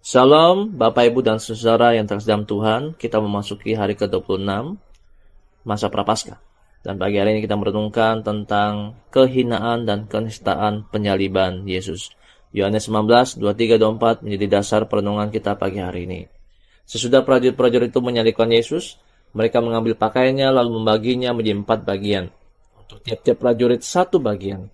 Shalom Bapak Ibu dan Saudara yang terkasih dalam Tuhan. Kita memasuki hari ke-26 masa Prapaskah. Dan pagi hari ini kita merenungkan tentang kehinaan dan kenistaan penyaliban Yesus. Yohanes 19, 23, 24 menjadi dasar perenungan kita pagi hari ini. Sesudah prajurit-prajurit itu menyalibkan Yesus, mereka mengambil pakaiannya lalu membaginya menjadi 4 bagian. Untuk tiap-tiap prajurit 1 bagian.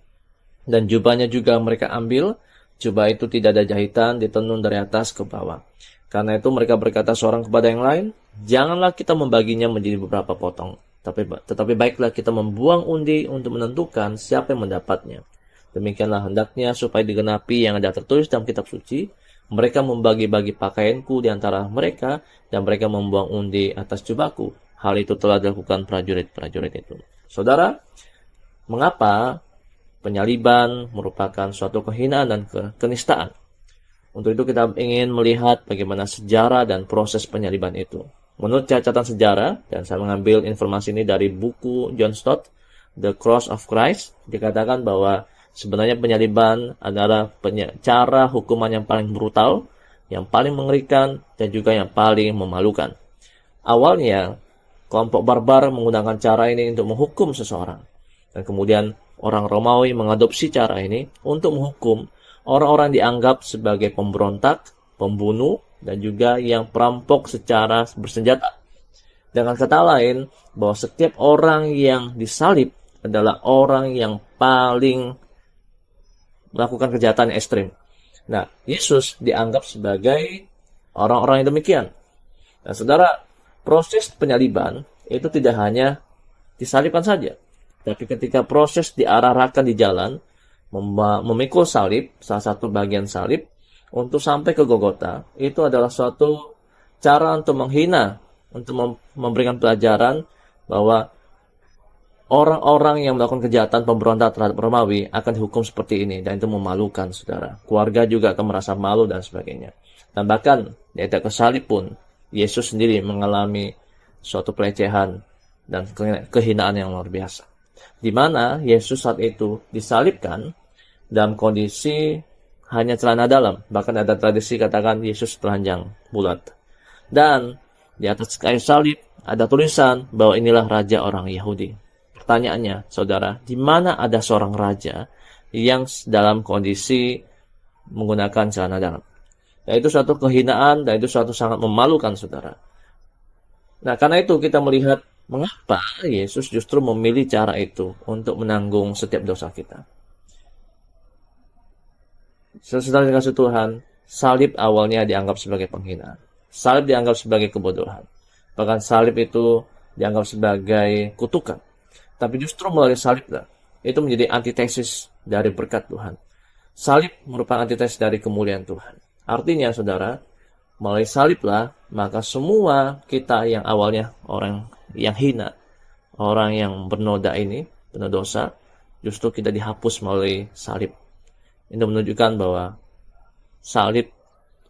Dan jubahnya juga mereka ambil. Jubah itu tidak ada jahitan, ditenun dari atas ke bawah. Karena itu mereka berkata seorang kepada yang lain, janganlah kita membaginya menjadi beberapa potong. Tetapi baiklah kita membuang undi untuk menentukan siapa yang mendapatnya. Demikianlah hendaknya supaya digenapi yang ada tertulis dalam kitab suci. Mereka membagi-bagi pakaianku di antara mereka, dan mereka membuang undi atas jubahku. Hal itu telah dilakukan prajurit-prajurit itu. Saudara, mengapa penyaliban merupakan suatu kehinaan dan kenistaan? Untuk itu kita ingin melihat bagaimana sejarah dan proses penyaliban itu. Menurut catatan sejarah, dan saya mengambil informasi ini dari buku John Stott, The Cross of Christ, dikatakan bahwa sebenarnya penyaliban adalah cara hukuman yang paling brutal, yang paling mengerikan, dan juga yang paling memalukan. Awalnya, kelompok barbar menggunakan cara ini untuk menghukum seseorang. Dan kemudian orang Romawi mengadopsi cara ini untuk menghukum orang-orang dianggap sebagai pemberontak, pembunuh, dan juga yang perampok secara bersenjata. Dengan kata lain, bahwa setiap orang yang disalib adalah orang yang paling melakukan kejahatan ekstrim. Nah, Yesus dianggap sebagai orang-orang yang demikian. Nah, saudara, proses penyaliban itu tidak hanya disalibkan saja. Tapi ketika proses diarahkan di jalan, memikul salib, salah satu bagian salib, untuk sampai ke Golgota, itu adalah suatu cara untuk menghina, untuk memberikan pelajaran bahwa orang-orang yang melakukan kejahatan pemberontak terhadap Romawi akan dihukum seperti ini, dan itu memalukan, saudara. Keluarga juga akan merasa malu dan sebagainya. Dan bahkan di atas salib pun, Yesus sendiri mengalami suatu pelecehan dan kehinaan yang luar biasa. Di mana Yesus saat itu disalibkan dalam kondisi hanya celana dalam. Bahkan ada tradisi katakan Yesus telanjang bulat. Dan di atas kayu salib ada tulisan bahwa inilah raja orang Yahudi. Pertanyaannya, saudara, di mana ada seorang raja yang dalam kondisi menggunakan celana dalam? Nah, itu suatu kehinaan dan itu suatu sangat memalukan, saudara. Nah, karena itu kita melihat mengapa Yesus justru memilih cara itu untuk menanggung setiap dosa kita. Saudara dikasih Tuhan, salib awalnya dianggap sebagai penghinaan. Salib dianggap sebagai kebodohan. Bahkan salib itu dianggap sebagai kutukan. Tapi justru melalui saliblah, itu menjadi antitesis dari berkat Tuhan. Salib merupakan antitesis dari kemuliaan Tuhan. Artinya, saudara, melalui saliblah, maka semua kita yang awalnya orang yang hina, orang yang bernoda ini, penuh dosa, justru kita dihapus melalui salib. Ini menunjukkan bahwa salib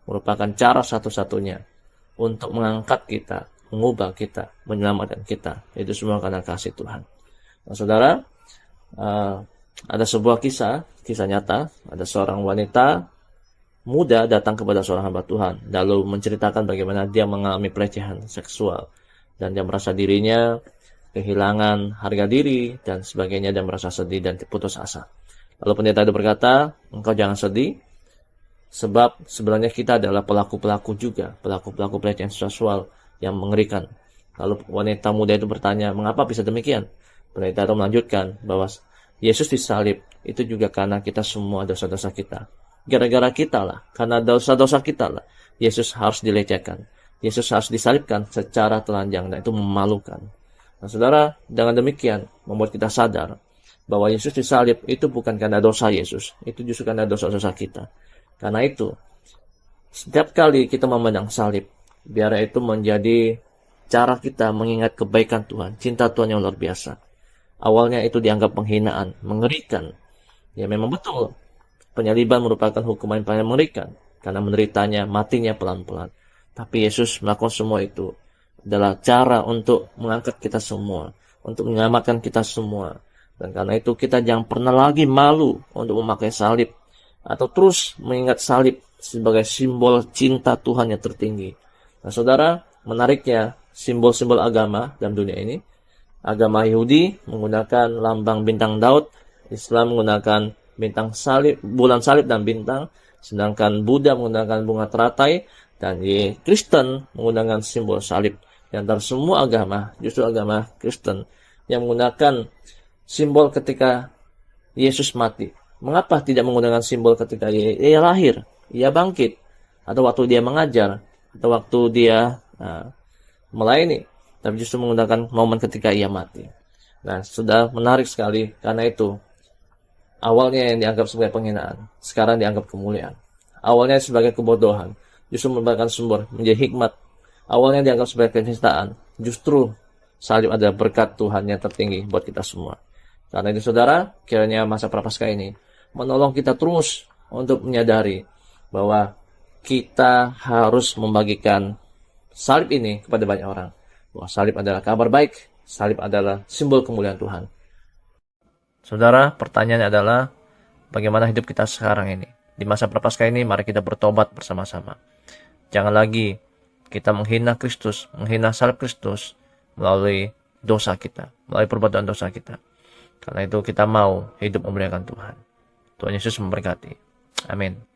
merupakan cara satu-satunya untuk mengangkat kita, mengubah kita, menyelamatkan kita. Itu semua karena kasih Tuhan. Nah, saudara, ada sebuah kisah nyata. Ada seorang wanita muda datang kepada seorang hamba Tuhan, lalu menceritakan bagaimana dia mengalami pelecehan seksual. Dan dia merasa dirinya kehilangan harga diri dan sebagainya, dan merasa sedih dan putus asa. Lalu pendeta itu berkata, engkau jangan sedih, sebab sebenarnya kita adalah pelaku-pelaku juga, pelaku-pelaku pelecehan seksual yang mengerikan. Lalu wanita muda itu bertanya, mengapa bisa demikian? Pendeta itu melanjutkan bahwa Yesus disalib itu juga karena kita semua dosa-dosa kita. Gara-gara kita lah, karena dosa-dosa kita lah, Yesus harus dilecehkan. Yesus harus disalibkan secara telanjang, dan itu memalukan. Nah, saudara, dengan demikian membuat kita sadar bahwa Yesus disalib itu bukan karena dosa Yesus, itu justru karena dosa-dosa kita. Karena itu, setiap kali kita memandang salib, biar itu menjadi cara kita mengingat kebaikan Tuhan, cinta Tuhan yang luar biasa. Awalnya itu dianggap penghinaan, mengerikan. Ya memang betul, penyaliban merupakan hukuman yang paling mengerikan, karena menderitanya, matinya pelan-pelan. Tapi Yesus melakukan semua itu adalah cara untuk mengangkat kita semua, untuk menyelamatkan kita semua. Dan karena itu kita jangan pernah lagi malu untuk memakai salib, atau terus mengingat salib sebagai simbol cinta Tuhan yang tertinggi. Nah, saudara, menariknya simbol-simbol agama dalam dunia ini, agama Yahudi menggunakan lambang bintang Daud, Islam menggunakan bintang salib, bulan salib dan bintang, sedangkan Buddha menggunakan bunga teratai, dan Kristen menggunakan simbol salib. Di antara semua agama, justru agama Kristen yang menggunakan simbol ketika Yesus mati. Mengapa tidak menggunakan simbol ketika ia lahir, ia bangkit, atau waktu dia mengajar, atau waktu dia melayani, tapi justru menggunakan momen ketika ia mati. Nah, sudah menarik sekali, karena itu awalnya yang dianggap sebagai penghinaan, sekarang dianggap kemuliaan. Awalnya sebagai kebodohan, justru merupakan sumber menjadi hikmat. Awalnya dianggap sebagai kenistaan, justru salib adalah berkat Tuhan yang tertinggi buat kita semua. Karena itu saudara, kiranya masa Prapaskah ini menolong kita terus untuk menyadari bahwa kita harus membagikan salib ini kepada banyak orang. Bahwa salib adalah kabar baik, salib adalah simbol kemuliaan Tuhan. Saudara, pertanyaannya adalah bagaimana hidup kita sekarang ini? Di masa Prapaskah ini, mari kita bertobat bersama-sama. Jangan lagi kita menghina Kristus, menghina salib Kristus melalui dosa kita, melalui perbuatan dosa kita. Karena itu kita mau hidup memuliakan Tuhan. Tuhan Yesus memberkati. Amin.